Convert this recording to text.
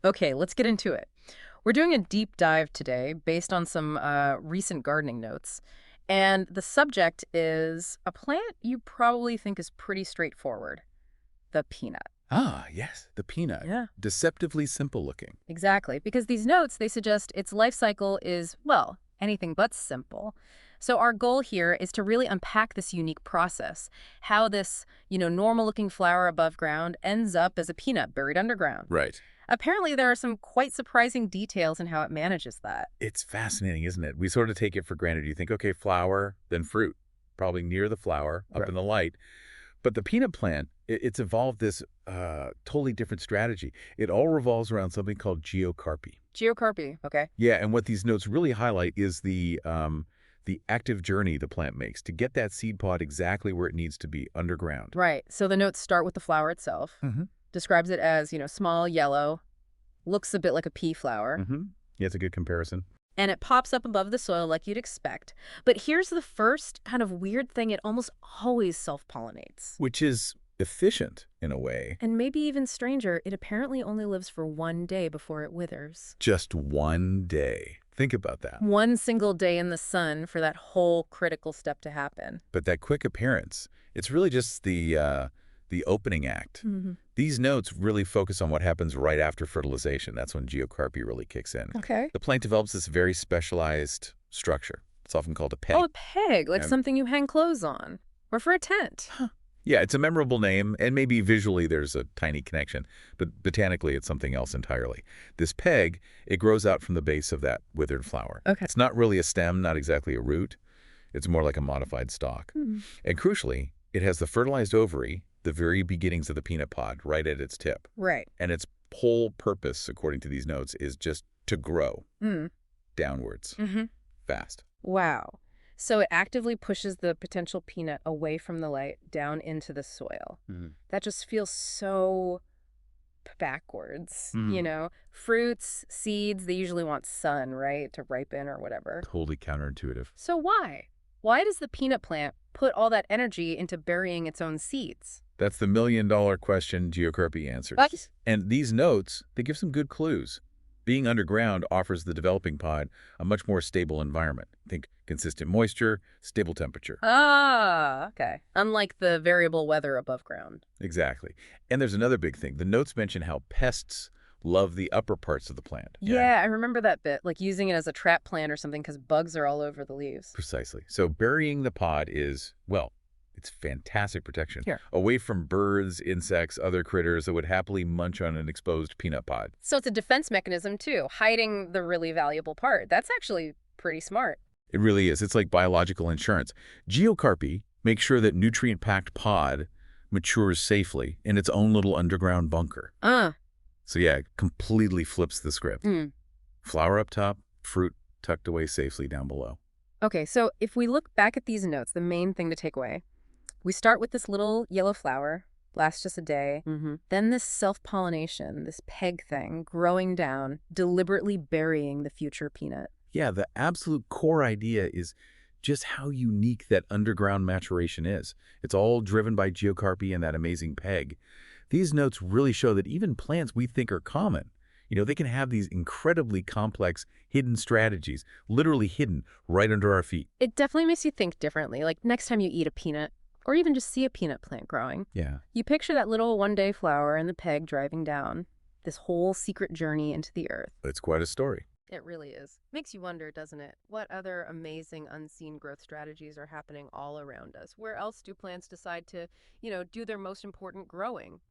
Okay, let's get into it. We're doing a deep dive today based on some recent gardening notes. And the subject is a plant you probably think is pretty straightforward, the peanut. Ah, yes, the peanut. Yeah. Deceptively simple looking. Exactly, because these notes, they suggest its life cycle is, well, anything but simple. So our goal here is to really unpack this unique process, how this, normal-looking flower above ground ends up as a peanut buried underground. Right. Apparently, there are some quite surprising details in how it manages that. It's fascinating, isn't it? We sort of take it for granted. You think, okay, flower, then fruit, probably near the flower, up Right. in the light. But the peanut plant, it's evolved this totally different strategy. It all revolves around something called geocarpy. Geocarpy, okay. Yeah, and what these notes really highlight is the active journey the plant makes to get that seed pod exactly where it needs to be, underground. Right. So the notes start with the flower itself, Mm-hmm. describes it as, small, yellow, looks a bit like a pea flower, Mm-hmm. Yeah, it's a good comparison. and it pops up above the soil like you'd expect. But here's the first kind of weird thing: it almost always self-pollinates. Which is efficient in a way. And maybe even stranger, it apparently only lives for one day before it withers. Just one day. Think about that. One single day in the sun for that whole critical step to happen. But that quick appearance, it's really just the opening act. Hmm. These notes really focus on what happens right after fertilization. That's when geocarpy really kicks in. Okay. The plant develops this very specialized structure. It's often called a Oh, peg. a peg, like Um, something you hang clothes on. Or for a tent. yeah, it's a memorable name, and maybe visually there's a tiny connection, but botanically it's something else entirely. This peg, it grows out from the base of that withered flower. Okay. It's not really a stem, not exactly a root. It's more like a modified stalk. Hmm. And crucially, it has the fertilized ovary, the very beginnings of the peanut pod, right at its tip. Right. And its whole purpose, according to these notes, is just to grow Mm. downwards Hmm. fast. Wow. So it actively pushes the potential peanut away from the light down into the soil. Mhm. That just feels so backwards, Mhm. Fruits, seeds, they usually want sun, right, to ripen or whatever. Totally counterintuitive. So why? Why does the peanut plant put all that energy into burying its own seeds? That's the million-dollar question geocarpy answers. What? And these notes, they give some good clues. Being underground offers the developing pod a much more stable environment. Think consistent moisture, stable temperature. Ah, okay. Unlike the variable weather above ground. Exactly. And there's another big thing. The notes mention how pests love the upper parts of the plant. Yeah, I remember that bit, like using it as a trap plant or something because bugs are all over the leaves. Precisely. So burying the pod is, well, it's fantastic protection. Here. Away from birds, insects, other critters that would happily munch on an exposed peanut pod. So it's a defense mechanism too, hiding the really valuable part. That's actually pretty smart. It really is. It's like biological insurance. Geocarpy makes sure that nutrient-packed pod matures safely in its own little underground bunker. Uh, So yeah, it completely flips the script. mm. Flower up top, fruit tucked away safely down below. Okay, so if we look back at these notes, the main thing to take away, we start with this little yellow flower, lasts just a day. Then this self-pollination, this peg thing, growing down, deliberately burying the future peanut. Yeah, the absolute core idea is just how unique that underground maturation is. It's all driven by geocarpy and that amazing peg. These notes really show that even plants we think are common, they can have these incredibly complex hidden strategies, literally hidden right under our feet. It definitely makes you think differently. Like next time you eat a peanut, or even just see a peanut plant growing, Yeah. you picture that little one-day flower and the peg driving down, this whole secret journey into the earth. It's quite a story. It really is. Makes you wonder, doesn't it? What other amazing unseen growth strategies are happening all around us? Where else do plants decide to, do their most important growing?